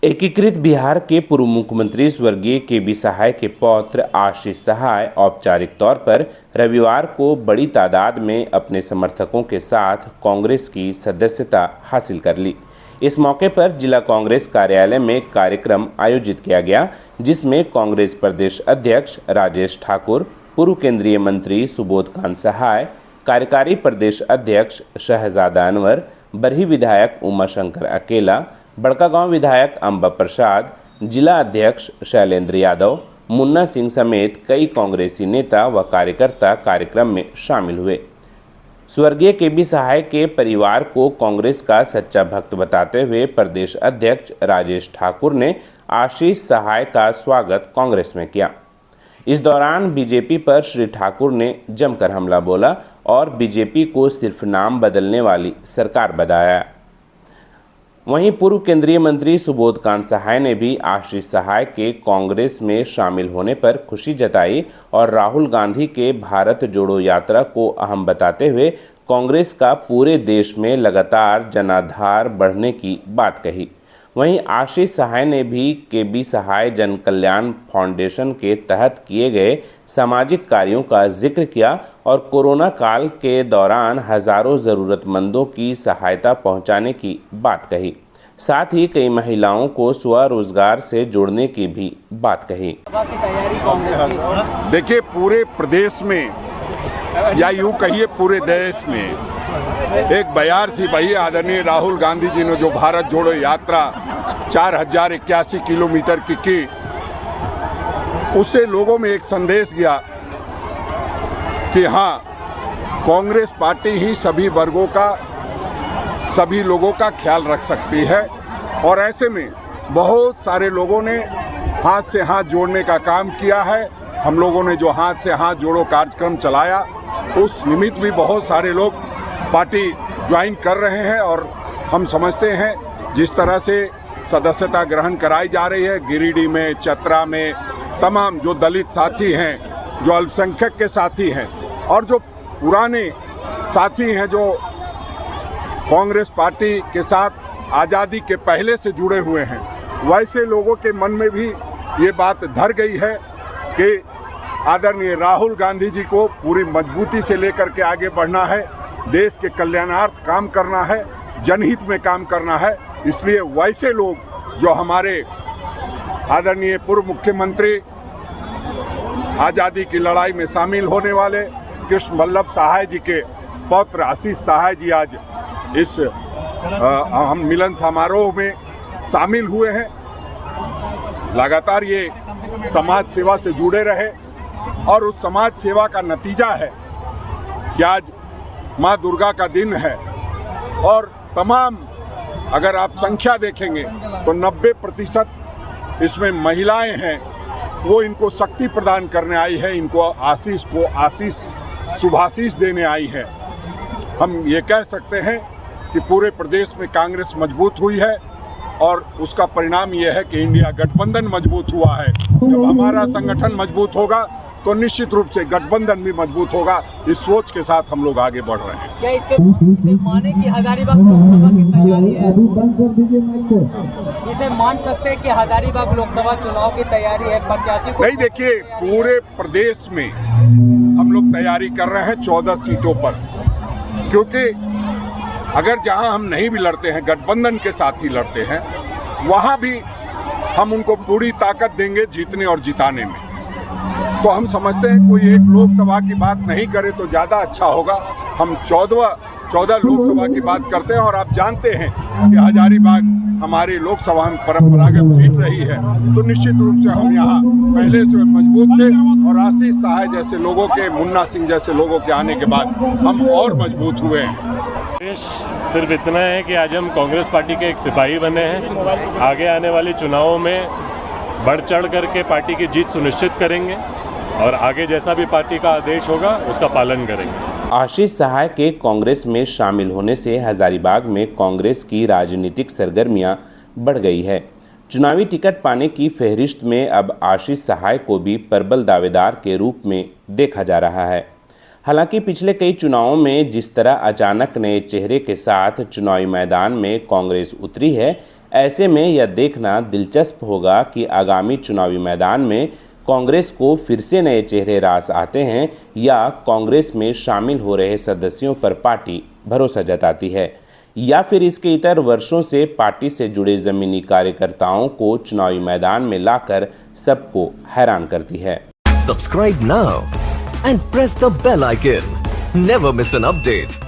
एकीकृत बिहार के पूर्व मुख्यमंत्री स्वर्गीय के.बी. सहाय के पौत्र आशीष सहाय औपचारिक तौर पर रविवार को बड़ी तादाद में अपने समर्थकों के साथ कांग्रेस की सदस्यता हासिल कर ली। इस मौके पर जिला कांग्रेस कार्यालय में कार्यक्रम आयोजित किया गया, जिसमें कांग्रेस प्रदेश अध्यक्ष राजेश ठाकुर, पूर्व केंद्रीय मंत्री सुबोध कांत सहाय, कार्यकारी प्रदेश अध्यक्ष शहजादा अनवर, बरही विधायक उमाशंकर अकेला, बड़कागांव विधायक अंबा प्रसाद, जिला अध्यक्ष शैलेंद्र यादव, मुन्ना सिंह समेत कई कांग्रेसी नेता व कार्यकर्ता कार्यक्रम में शामिल हुए। स्वर्गीय के.बी. सहाय के परिवार को कांग्रेस का सच्चा भक्त बताते हुए प्रदेश अध्यक्ष राजेश ठाकुर ने आशीष सहाय का स्वागत कांग्रेस में किया। इस दौरान बीजेपी पर श्री ठाकुर ने जमकर हमला बोला और बीजेपी को सिर्फ नाम बदलने वाली सरकार बताया। वहीं पूर्व केंद्रीय मंत्री सुबोध कांत सहाय ने भी आशीष सहाय के कांग्रेस में शामिल होने पर खुशी जताई और राहुल गांधी के भारत जोड़ो यात्रा को अहम बताते हुए कांग्रेस का पूरे देश में लगातार जनाधार बढ़ने की बात कही। वहीं आशीष सहाय ने भी के.बी. सहाय जन कल्याण फाउंडेशन के तहत किए गए सामाजिक कार्यों का जिक्र किया और कोरोना काल के दौरान हजारों ज़रूरतमंदों की सहायता पहुंचाने की बात कही। साथ ही कई महिलाओं को स्वरोजगार से जोड़ने की भी बात कही। देखिए, पूरे प्रदेश में या यूँ कहिए पूरे देश में एक बयार सी बही आदरणीय राहुल गांधी जी ने जो भारत जोड़ो यात्रा 4081 किलोमीटर की, उससे लोगों में एक संदेश गया कि हाँ, कांग्रेस पार्टी ही सभी वर्गों का, सभी लोगों का ख्याल रख सकती है। और ऐसे में बहुत सारे लोगों ने हाथ से हाथ जोड़ने का काम किया है। हम लोगों ने जो हाथ से हाथ जोड़ो कार्यक्रम चलाया, उस निमित्त भी बहुत सारे लोग पार्टी ज्वाइन कर रहे हैं। और हम समझते हैं जिस तरह से सदस्यता ग्रहण कराई जा रही है गिरिडीह में, चतरा में, तमाम जो दलित साथी हैं, जो अल्पसंख्यक के साथी हैं और जो पुराने साथी हैं जो कांग्रेस पार्टी के साथ आज़ादी के पहले से जुड़े हुए हैं, वैसे लोगों के मन में भी ये बात धर गई है कि आदरणीय राहुल गांधी जी को पूरी मजबूती से लेकर के आगे बढ़ना है, देश के कल्याणार्थ काम करना है, जनहित में काम करना है। इसलिए वैसे लोग जो हमारे आदरणीय पूर्व मुख्यमंत्री, आज़ादी की लड़ाई में शामिल होने वाले कृष्ण वल्लभ सहाय जी के पौत्र आशीष सहाय जी आज इस हम मिलन समारोह में शामिल हुए हैं। लगातार ये समाज सेवा से जुड़े रहे और उस समाज सेवा का नतीजा है कि आज माँ दुर्गा का दिन है और तमाम, अगर आप संख्या देखेंगे तो 90% इसमें महिलाएं हैं। वो इनको शक्ति प्रदान करने आई है, इनको आशीष शुभाशीष देने आई है। हम ये कह सकते हैं कि पूरे प्रदेश में कांग्रेस मजबूत हुई है और उसका परिणाम यह है कि इंडिया गठबंधन मजबूत हुआ है। जब हमारा संगठन मजबूत होगा तो निश्चित रूप से गठबंधन भी मजबूत होगा। इस सोच के साथ हम लोग आगे बढ़ रहे हैं। क्या इसे माने कि हजारीबाग लोकसभा की तैयारी है? इसे मान सकते हैं कि हजारीबाग लोकसभा चुनाव की तैयारी है? प्रत्याशी को नहीं, देखिए, पूरे प्रदेश में हम लोग तैयारी कर रहे हैं 14 सीटों पर, क्योंकि अगर जहां हम नहीं भी लड़ते हैं, गठबंधन के साथ ही लड़ते हैं, वहां भी हम उनको पूरी ताकत देंगे जीतने और जिताने में। तो हम समझते हैं कोई एक लोकसभा की बात नहीं करे तो ज़्यादा अच्छा होगा। हम 14 लोकसभा की बात करते हैं और आप जानते हैं कि हजारीबाग हमारी लोकसभा में परंपरागत सीट रही है। तो निश्चित रूप से हम यहाँ पहले से मजबूत थे और आशीष सहाय जैसे लोगों के, मुन्ना सिंह जैसे लोगों के आने के बाद हम और मजबूत हुए हैं। सिर्फ इतना है कि आज हम कांग्रेस पार्टी के एक सिपाही बने हैं। आगे आने वाले चुनावों में बढ़ चढ़ करके पार्टी की जीत सुनिश्चित करेंगे और आगे जैसा भी पार्टी का आदेश होगा उसका पालन करेंगे। आशीष सहाय के कांग्रेस में शामिल होने से हजारीबाग में कांग्रेस की राजनीतिक सरगर्मियां बढ़ गई है। चुनावी टिकट पाने की फहरिस्त में अब आशीष सहाय को भी प्रबल दावेदार के रूप में देखा जा रहा है। हालांकि पिछले कई चुनावों में जिस तरह अचानक नए चेहरे के साथ चुनावी मैदान में कांग्रेस उतरी है, ऐसे में यह देखना दिलचस्प होगा कि आगामी चुनावी मैदान में कांग्रेस को फिर से नए चेहरे रास आते हैं या कांग्रेस में शामिल हो रहे सदस्यों पर पार्टी भरोसा जताती है, या फिर इसके इतर वर्षों से पार्टी से जुड़े जमीनी कार्यकर्ताओं को चुनावी मैदान में लाकर सबको हैरान करती है। Subscribe now and press the bell icon. Never miss an update.